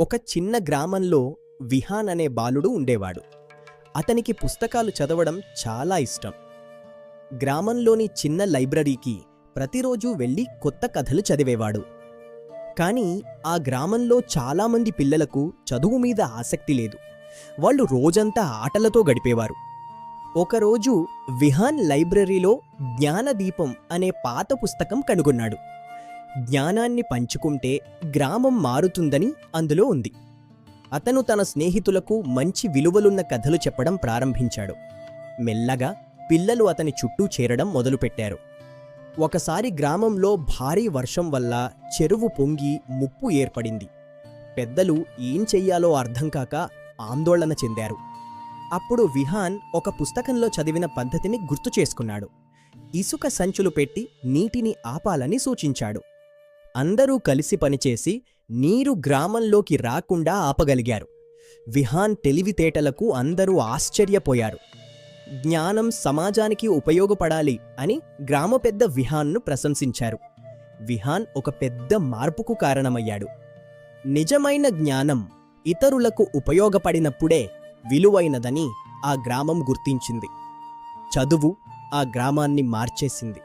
ఒక చిన్న గ్రామంలో విహాన్ అనే బాలుడు ఉండేవాడు. అతనికి పుస్తకాలు చదవడం చాలా ఇష్టం. గ్రామంలోని చిన్న లైబ్రరీకి ప్రతిరోజూ వెళ్ళి కొత్త కథలు చదివేవాడు. కాని ఆ గ్రామంలో చాలామంది పిల్లలకు చదువు మీద ఆసక్తి లేదు. వాళ్ళు రోజంతా ఆటలతో గడిపేవారు. ఒకరోజు విహాన్ లైబ్రరీలో జ్ఞానదీపం అనే పాత పుస్తకం కనుగొన్నాడు. జ్ఞానాన్ని పంచుకుంటే గ్రామం మారుతుందని అందులో ఉంది. అతను తన స్నేహితులకు మంచి విలువలున్న కథలు చెప్పడం ప్రారంభించాడు. మెల్లగా పిల్లలు అతని చుట్టూ చేరడం మొదలుపెట్టారు. ఒకసారి గ్రామంలో భారీ వర్షం వల్ల చెరువు పొంగి ముప్పు ఏర్పడింది. పెద్దలు ఏం చెయ్యాలో అర్థం కాక ఆందోళన చెందారు. అప్పుడు విహాన్ ఒక పుస్తకంలో చదివిన పద్ధతిని గుర్తు చేసుకున్నాడు. ఇసుక సంచులు పెట్టి నీటిని ఆపాలని సూచించాడు. అందరూ కలిసి పనిచేసి నీరు గ్రామంలోకి రాకుండా ఆపగలిగారు. విహాన్ తెలివితేటలకు అందరూ ఆశ్చర్యపోయారు. జ్ఞానం సమాజానికి ఉపయోగపడాలి అని గ్రామ పెద్ద విహాన్ను ప్రశంసించారు. విహాన్ ఒక పెద్ద మార్పుకు కారణమయ్యాడు. నిజమైన జ్ఞానం ఇతరులకు ఉపయోగపడినప్పుడే విలువైనదని ఆ గ్రామం గుర్తించింది. చదువు ఆ గ్రామాన్ని మార్చేసింది.